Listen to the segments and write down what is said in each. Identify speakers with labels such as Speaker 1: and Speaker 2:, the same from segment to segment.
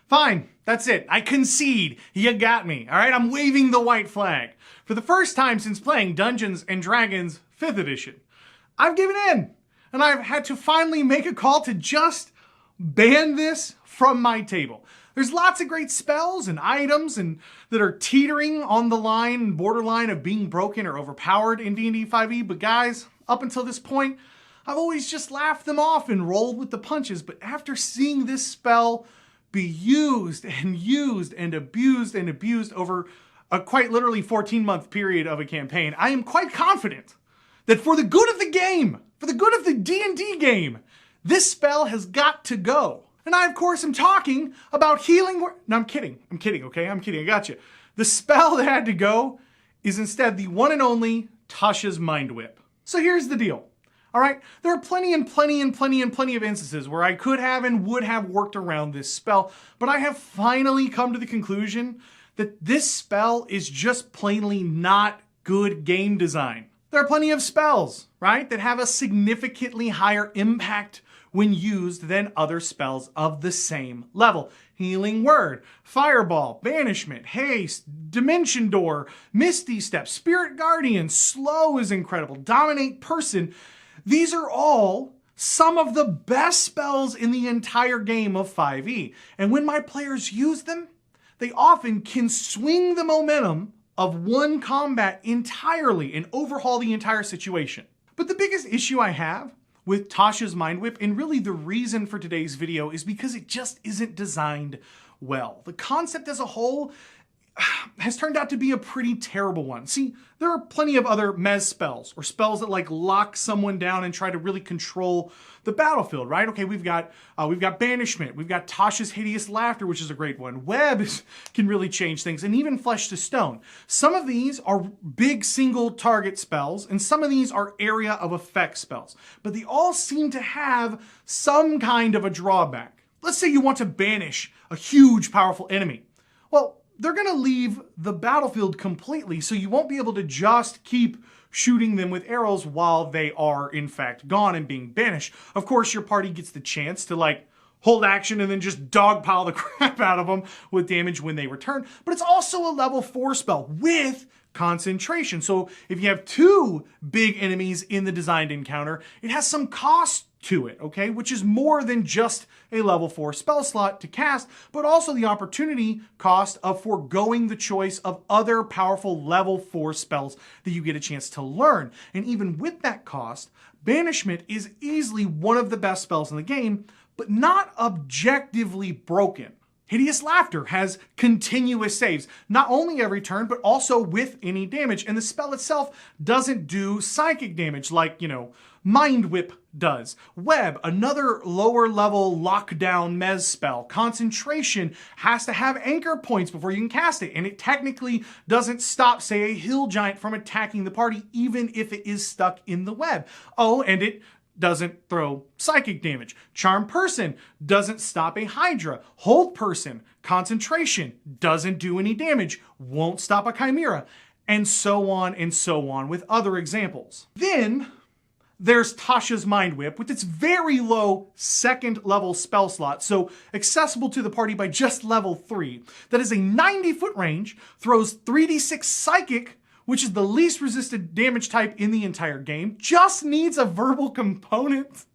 Speaker 1: Fine, that's it. I concede. You got me. All right, I'm waving the white flag. For the first time since playing Dungeons & Dragons 5th edition, I've given in. And I've had to finally make a call to just ban this from my table. There's lots of great spells and items that are teetering on the line, borderline of being broken or overpowered in D&D 5e. But guys, up until this point, I've always just laughed them off and rolled with the punches. But after seeing this spell be used and used and abused over a quite literally 14-month period of a campaign, I am quite confident that for the good of the game, for the good of the D&D game, this spell has got to go. And I, of course, am talking about healing. No, I'm kidding, okay? I'm kidding, I got you. The spell that had to go is instead the one and only Tasha's Mind Whip. So here's the deal, all right? There are plenty of instances where I could have and would have worked around this spell, but I have finally come to the conclusion that this spell is just plainly not good game design. There are plenty of spells, right, that have a significantly higher impact when used than other spells of the same level. Healing Word, Fireball, Banishment, Haste, Dimension Door, Misty Step, Spirit Guardian, Slow is incredible, Dominate Person. These are all some of the best spells in the entire game of 5e. And when my players use them, they often can swing the momentum of one combat entirely and overhaul the entire situation. But the biggest issue I have with Tasha's Mind Whip, and really the reason for today's video, is because it just isn't designed well. The concept as a whole has turned out to be a pretty terrible one. See, there are plenty of other mez spells, or spells that like lock someone down and try to really control the battlefield, right? Okay, we've got Banishment, we've got Tasha's Hideous Laughter, which is a great one. Web can really change things, and even Flesh to Stone. Some of these are big single target spells, and some of these are area of effect spells, but they all seem to have some kind of a drawback. Let's say you want to banish a huge, powerful enemy. Well, they're going to leave the battlefield completely, so you won't be able to just keep shooting them with arrows while they are in fact gone and being banished. Of course, your party gets the chance to like hold action and then just dogpile the crap out of them with damage when they return. But it's also a level 4 spell with concentration. So if you have 2 big enemies in the designed encounter, it has some cost to it, okay? Which is more than just a level 4 spell slot to cast, but also the opportunity cost of foregoing the choice of other powerful level 4 spells that you get a chance to learn. And even with that cost, Banishment is easily one of the best spells in the game, but not objectively broken. Hideous Laughter has continuous saves, not only every turn, but also with any damage. And the spell itself doesn't do psychic damage like, Mind Whip does. Web, another lower level lockdown mez spell. Concentration has to have anchor points before you can cast it, and it technically doesn't stop, say, a hill giant from attacking the party, even if it is stuck in the web. Oh, and it doesn't throw psychic damage. Charm Person doesn't stop a Hydra. Hold Person, concentration, doesn't do any damage, won't stop a Chimera, and so on with other examples. Then there's Tasha's Mind Whip with its very low 2nd level spell slot, so accessible to the party by just level 3. That is a 90-foot range, throws 3d6 psychic, which is the least resisted damage type in the entire game, just needs a verbal component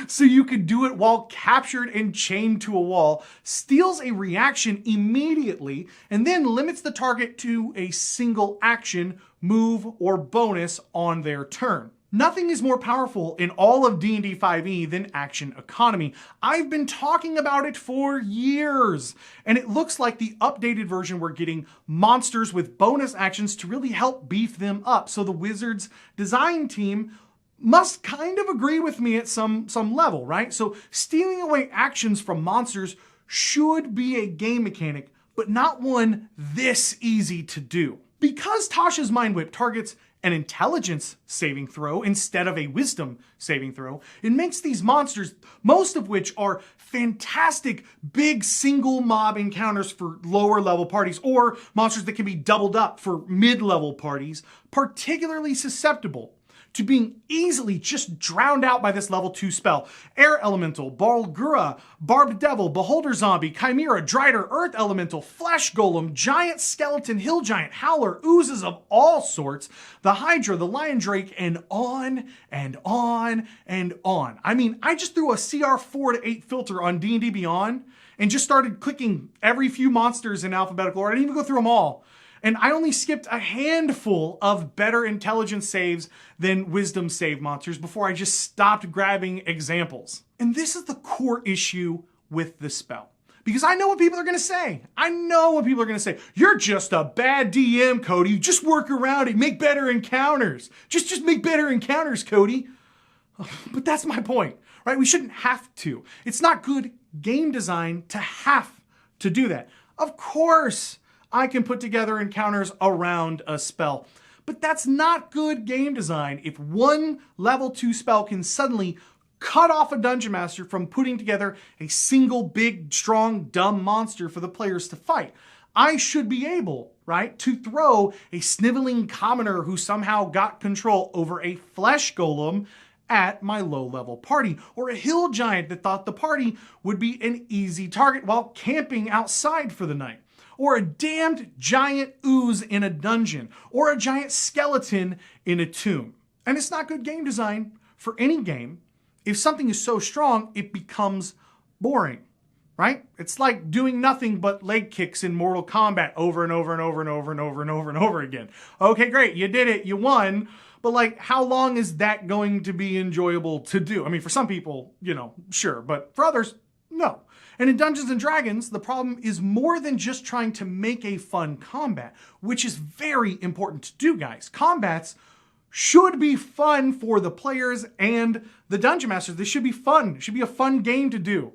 Speaker 1: so you could do it while captured and chained to a wall, steals a reaction immediately, and then limits the target to a single action, move, or bonus on their turn. Nothing is more powerful in all of D&D 5e than action economy. I've been talking about it for years, and it looks like the updated version we're getting monsters with bonus actions to really help beef them up. So the Wizards design team must kind of agree with me at some level, right? So stealing away actions from monsters should be a game mechanic, but not one this easy to do. Because Tasha's Mind Whip targets an intelligence saving throw instead of a wisdom saving throw, it makes these monsters, most of which are fantastic big single mob encounters for lower level parties, or monsters that can be doubled up for mid-level parties, particularly susceptible to being easily just drowned out by this level 2 spell. Air Elemental, Balgura, Barbed Devil, Beholder Zombie, Chimera, Drider, Earth Elemental, Flesh Golem, Giant Skeleton, Hill Giant, Howler, oozes of all sorts, the Hydra, the Lion Drake, and on and on and on. I mean, I just threw a CR 4 to 8 filter on D&D Beyond and just started clicking every few monsters in alphabetical order. I didn't even go through them all. And I only skipped a handful of better intelligence saves than wisdom save monsters before I just stopped grabbing examples. And this is the core issue with the spell. Because I know what people are going to say. I know what people are going to say. You're just a bad DM, Cody. Just work around it. Make better encounters. Just make better encounters, Cody. But that's my point, right? We shouldn't have to. It's not good game design to have to do that. Of course, I can put together encounters around a spell, but that's not good game design if one level 2 spell can suddenly cut off a dungeon master from putting together a single big, strong, dumb monster for the players to fight. I should be able, right, to throw a sniveling commoner who somehow got control over a flesh golem at my low-level party, or a hill giant that thought the party would be an easy target while camping outside for the night, or a damned giant ooze in a dungeon, or a giant skeleton in a tomb. And it's not good game design for any game if something is so strong it becomes boring, right? It's like doing nothing but leg kicks in Mortal Kombat over and over and over and over and over and over and over again. Okay, great, you did it, you won. But like, how long is that going to be enjoyable to do? I mean, for some people, you know, sure, but for others, no. And in Dungeons & Dragons, the problem is more than just trying to make a fun combat, which is very important to do, guys. Combats should be fun for the players and the Dungeon Masters. They should be fun. It should be a fun game to do.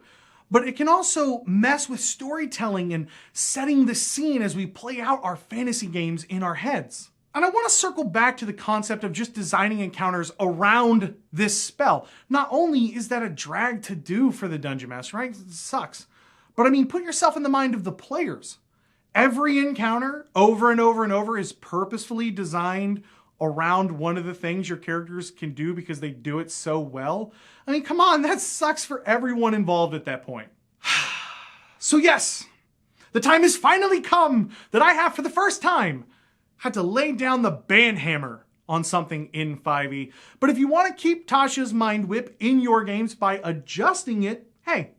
Speaker 1: But it can also mess with storytelling and setting the scene as we play out our fantasy games in our heads. And I want to circle back to the concept of just designing encounters around this spell. Not only is that a drag to do for the Dungeon Master, right? It sucks. But I mean, put yourself in the mind of the players. Every encounter over and over and over is purposefully designed around one of the things your characters can do because they do it so well. I mean, come on, that sucks for everyone involved at that point. So yes, the time has finally come that I have, for the first time, had to lay down the banhammer on something in 5e. But if you want to keep Tasha's Mind Whip in your games by adjusting it, hey,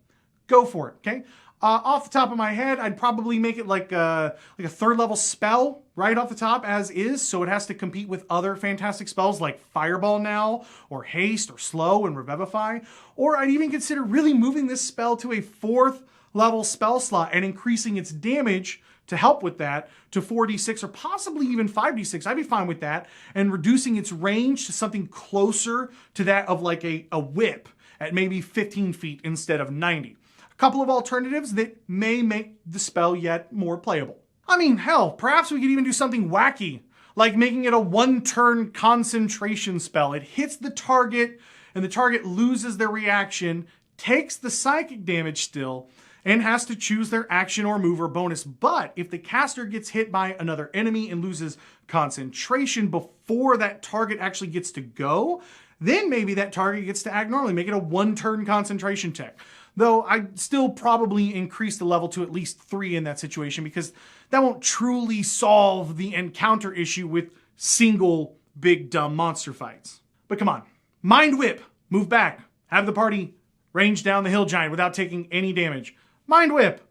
Speaker 1: go for it, okay? Off the top of my head, I'd probably make it like a 3rd level spell right off the top as is, so it has to compete with other fantastic spells like Fireball now, or Haste, or Slow, and Revivify. Or I'd even consider really moving this spell to a 4th level spell slot and increasing its damage to help with that to 4d6 or possibly even 5d6. I'd be fine with that. And reducing its range to something closer to that of like a whip at maybe 15 feet instead of 90. A couple of alternatives that may make the spell yet more playable. I mean, hell, perhaps we could even do something wacky, like making it a 1-turn concentration spell. It hits the target and the target loses their reaction, takes the psychic damage still, and has to choose their action or move or bonus. But if the caster gets hit by another enemy and loses concentration before that target actually gets to go, then maybe that target gets to act normally, make it a 1-turn concentration check. Though I'd still probably increase the level to at least 3 in that situation, because that won't truly solve the encounter issue with single big dumb monster fights. But come on, Mind Whip, move back, have the party range down the hill giant without taking any damage. Mind Whip,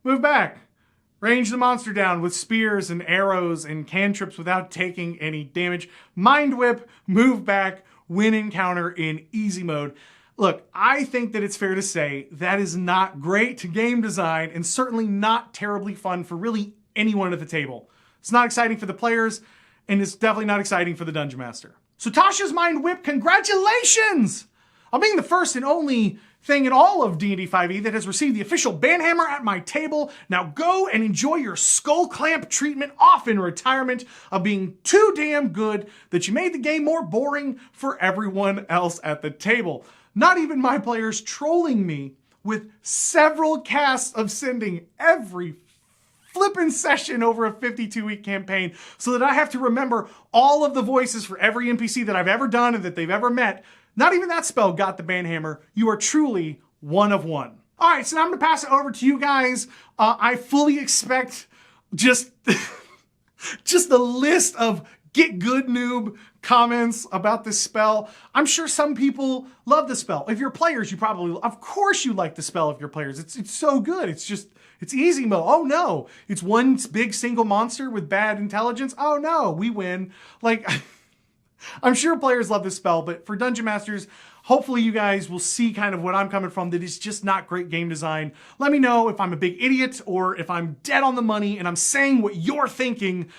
Speaker 1: move back, range the monster down with spears and arrows and cantrips without taking any damage. Mind Whip, move back, win encounter in easy mode. Look, I think that it's fair to say that is not great game design and certainly not terribly fun for really anyone at the table. It's not exciting for the players, and it's definitely not exciting for the Dungeon Master. So Tasha's Mind Whip, congratulations on being the first and only thing in all of D&D 5e that has received the official banhammer at my table. Now go and enjoy your skull clamp treatment off in retirement of being too damn good that you made the game more boring for everyone else at the table. Not even my players trolling me with several casts of sending every flippin' session over a 52-week campaign so that I have to remember all of the voices for every NPC that I've ever done and that they've ever met. Not even that spell got the banhammer. You are truly one of one. All right, so now I'm gonna pass it over to you guys. I fully expect just the list of get good noob comments about this spell. I'm sure some people love the spell. If you're players, you probably, of course you like the spell if you're players. It's so good. It's easy mode. Oh no, it's one big single monster with bad intelligence. Oh no, we win. Like, I'm sure players love this spell, but for Dungeon Masters, hopefully you guys will see kind of what I'm coming from, that it's just not great game design. Let me know if I'm a big idiot or if I'm dead on the money and I'm saying what you're thinking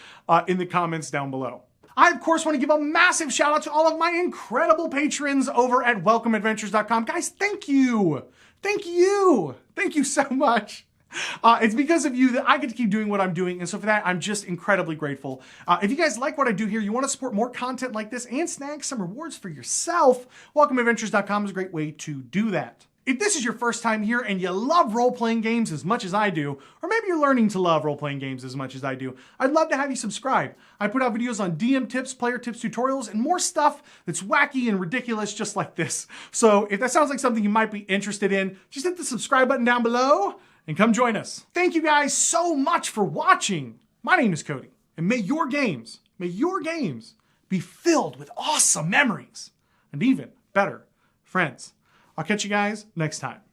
Speaker 1: in the comments down below. I, of course, want to give a massive shout out to all of my incredible patrons over at welcomeadventures.com. Guys, thank you. Thank you. Thank you so much. It's because of you that I get to keep doing what I'm doing, and so for that, I'm just incredibly grateful. If you guys like what I do here, you want to support more content like this and snag some rewards for yourself, welcomeadventures.com is a great way to do that. If this is your first time here and you love role-playing games as much as I do, or maybe you're learning to love role-playing games as much as I do, I'd love to have you subscribe. I put out videos on DM tips, player tips, tutorials, and more stuff that's wacky and ridiculous just like this. So if that sounds like something you might be interested in, just hit the subscribe button down below and come join us. Thank you guys so much for watching. My name is Cody, and may your games be filled with awesome memories and even better friends. I'll catch you guys next time.